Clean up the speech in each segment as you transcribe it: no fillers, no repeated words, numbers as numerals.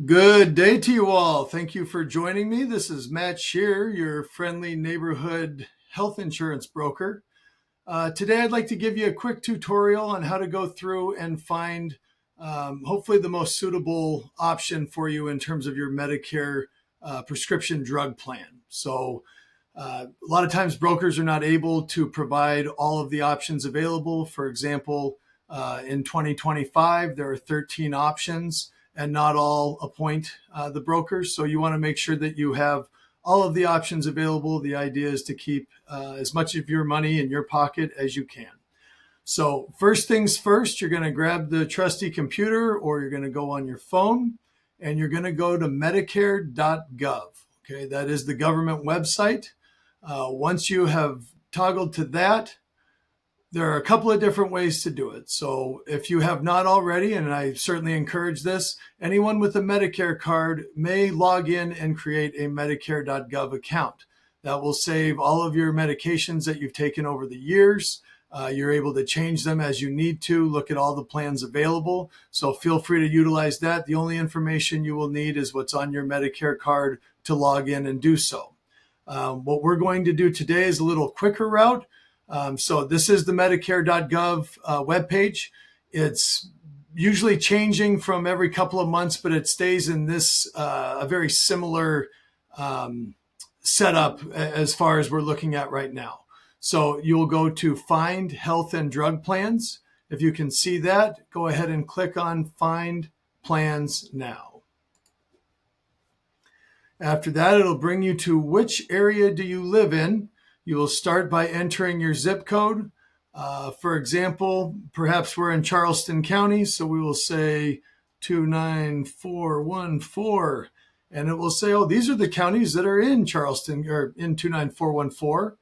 Good day to you all. Thank you for joining me. This is Matt Shear, your friendly neighborhood health insurance broker. Today, I'd like to give you a quick tutorial on how to go through and find hopefully the most suitable option for you in terms of your Medicare prescription drug plan. A lot of times brokers are not able to provide all of the options available. For example, in 2025, there are 13 options and not all appoint the brokers. So you want to make sure that you have all of the options available. The idea is to keep as much of your money in your pocket as you can. So first things first, you're going to grab the trusty computer or you're going to go on your phone and you're going to go to Medicare.gov. Okay, that is the government website. Once you have toggled to that, there are a couple of different ways to do it. So if you have not already, and I certainly encourage this, anyone with a Medicare card may log in and create a Medicare.gov account. That will save all of your medications that you've taken over the years. You're able to change them as you need to, look at all the plans available. So feel free to utilize that. The only information you will need is what's on your Medicare card to log in and do so. What we're going to do today is a little quicker route. So this is the Medicare.gov webpage. It's usually changing from every couple of months, but it stays in this a very similar setup as far as we're looking at right now. So you'll go to Find Health and Drug Plans. If you can see that, go ahead and click on Find Plans Now. After that, it'll bring you to which area do you live in. You will start by entering your zip code. For example, perhaps we're in Charleston County, so we will say 29414, and it will say, oh, these are the counties that are in Charleston or in 29414.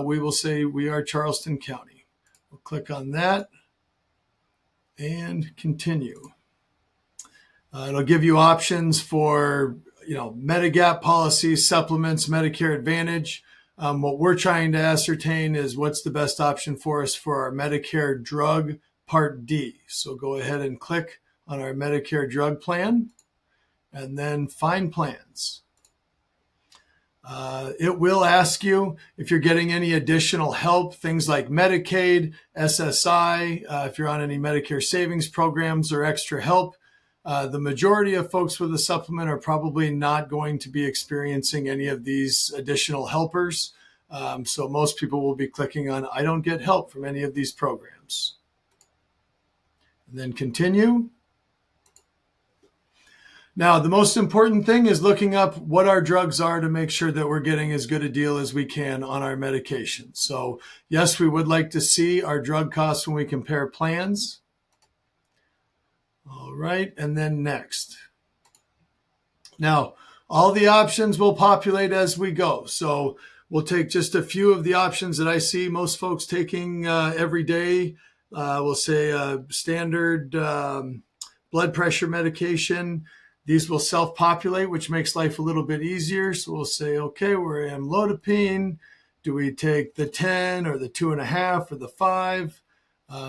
We will say we are Charleston County. We'll click on that and continue. It'll give you options for Medigap policies, supplements, Medicare Advantage. What we're trying to ascertain is what's the best option for us for our Medicare drug Part D. So go ahead and click on our Medicare drug plan and then Find Plans. It will ask you if you're getting any additional help, things like Medicaid, SSI, if you're on any Medicare savings programs or extra help. The majority of folks with a supplement are probably not going to be experiencing any of these additional helpers. So most people will be clicking on, I don't get help from any of these programs. And then continue. Now, the most important thing is looking up what our drugs are to make sure that we're getting as good a deal as we can on our medication. So yes, we would like to see our drug costs when we compare plans. All right, and then next. Now, all the options will populate as we go. So we'll take just a few of the options that I see most folks taking every day. We'll say standard blood pressure medication. These will self-populate, which makes life a little bit easier. So we'll say, okay, we're amlodipine. Do we take the 10 or the 2.5 or the 5?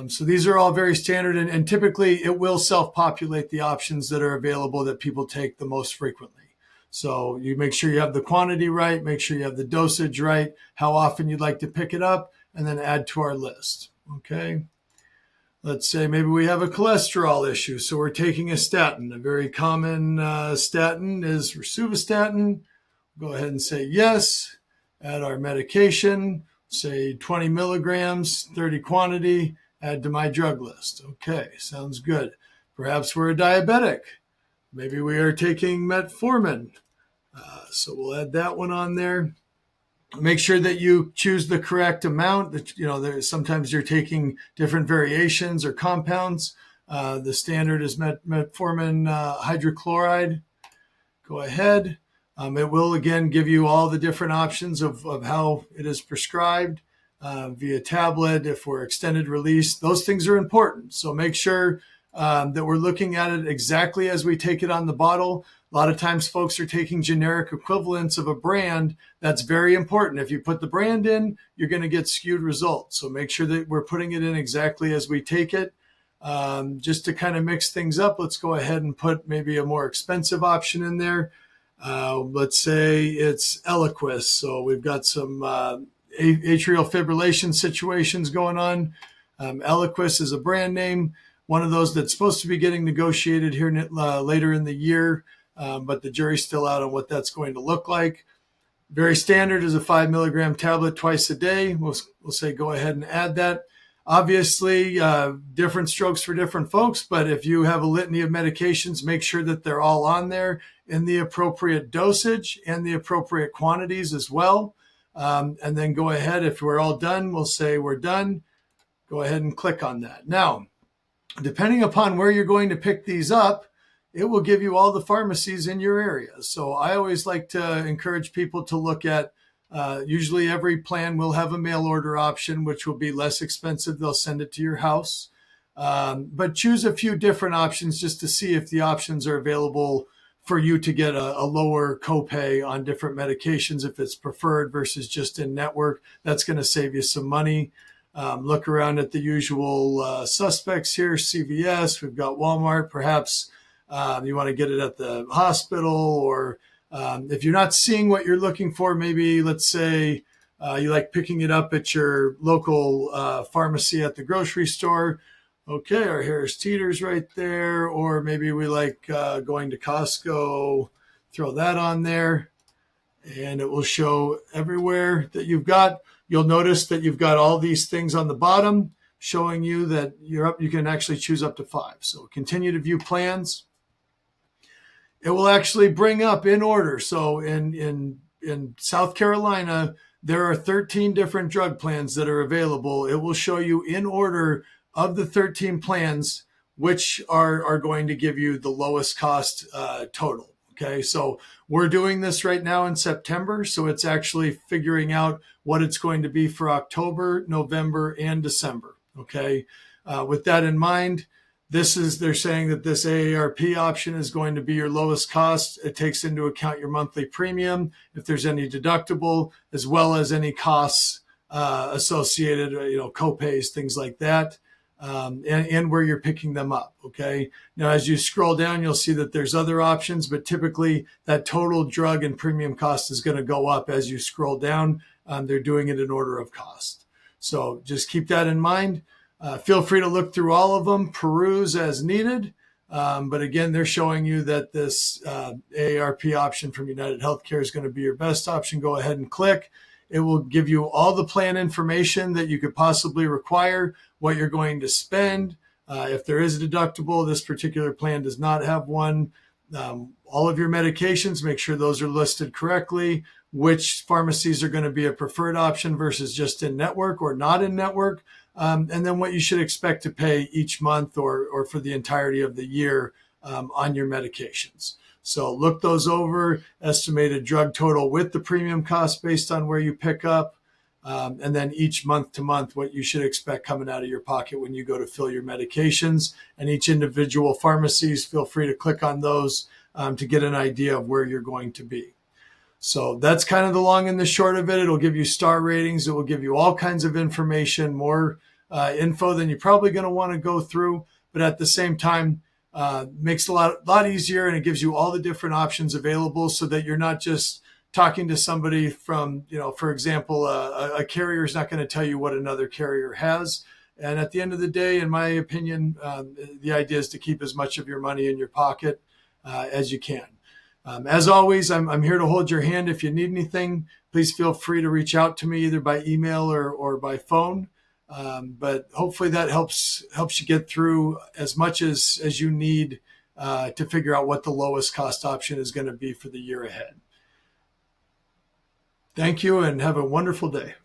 So these are all very standard, and typically it will self-populate the options that are available that people take the most frequently. So you make sure you have the quantity right, make sure you have the dosage right, how often you'd like to pick it up, and then add to our list. Okay. Let's say maybe we have a cholesterol issue, so we're taking a statin. A very common statin is rosuvastatin. Go ahead and say yes, add our medication, say 20 milligrams, 30 quantity, add to my drug list. Okay, sounds good. Perhaps we're a diabetic. Maybe we are taking metformin. So we'll add that one on there. Make sure that you choose the correct amount. That sometimes you're taking different variations or compounds. The standard is metformin hydrochloride. Go ahead. It will, again, give you all the different options of how it is prescribed via tablet, if we're extended release. Those things are important. So make sure that we're looking at it exactly as we take it on the bottle. A lot of times folks are taking generic equivalents of a brand. That's very important. If you put the brand in, you're going to get skewed results. So make sure that we're putting it in exactly as we take it. Just to kind of mix things up, let's go ahead and put maybe a more expensive option in there. Let's say it's Eliquis. So we've got some atrial fibrillation situations going on. Eliquis is a brand name, one of those that's supposed to be getting negotiated here later in the year, but the jury's still out on what that's going to look like. Very standard is a 5 milligram tablet twice a day. We'll say go ahead and add that. Obviously, different strokes for different folks, but if you have a litany of medications, make sure that they're all on there in the appropriate dosage and the appropriate quantities as well. And then go ahead. If we're all done, we'll say we're done. Go ahead and click on that. Now, depending upon where you're going to pick these up, it will give you all the pharmacies in your area. So I always like to encourage people to look at, usually every plan will have a mail order option, which will be less expensive. They'll send it to your house. But choose a few different options just to see if the options are available for you to get a lower copay on different medications if it's preferred versus just in network. That's going to save you some money. Look around at the usual suspects here, CVS, we've got Walmart, perhaps you want to get it at the hospital, or if you're not seeing what you're looking for, maybe let's say you like picking it up at your local pharmacy at the grocery store. Okay, our Harris Teeter's right there, or maybe we like going to Costco, throw that on there, and it will show everywhere that you've got. You'll notice that you've got all these things on the bottom showing you that you're up. You can actually choose up to 5. So continue to view plans. It will actually bring up in order. So in South Carolina, there are 13 different drug plans that are available. It will show you in order of the 13 plans, which are going to give you the lowest cost total. Okay, so we're doing this right now in September. So it's actually figuring out what it's going to be for October, November, and December. Okay, with that in mind, they're saying that this AARP option is going to be your lowest cost. It takes into account your monthly premium, if there's any deductible, as well as any costs associated, copays, things like that, and where you're picking them up. Okay. Now, as you scroll down, you'll see that there's other options, but typically that total drug and premium cost is going to go up as you scroll down. They're doing it in order of cost. So just keep that in mind. Feel free to look through all of them, peruse as needed. But again, they're showing you that this AARP option from United Healthcare is going to be your best option. Go ahead and click. It will give you all the plan information that you could possibly require, what you're going to spend. If there is a deductible, this particular plan does not have one. All of your medications, make sure those are listed correctly, which pharmacies are going to be a preferred option versus just in network or not in network. And then what you should expect to pay each month or for the entirety of the year on your medications. So look those over, estimated drug total with the premium cost based on where you pick up, and then each month to month what you should expect coming out of your pocket when you go to fill your medications. And each individual pharmacies, feel free to click on those to get an idea of where you're going to be. So that's kind of the long and the short of it. It'll give you star ratings. It will give you all kinds of information, more info than you're probably going to want to go through. But at the same time, makes it a lot easier, and it gives you all the different options available so that you're not just talking to somebody from, for example, a carrier is not going to tell you what another carrier has. And at the end of the day, in my opinion, the idea is to keep as much of your money in your pocket as you can. As always, I'm here to hold your hand. If you need anything, please feel free to reach out to me either by email or by phone. But hopefully that helps you get through as much as you need to figure out what the lowest cost option is going to be for the year ahead. Thank you and have a wonderful day.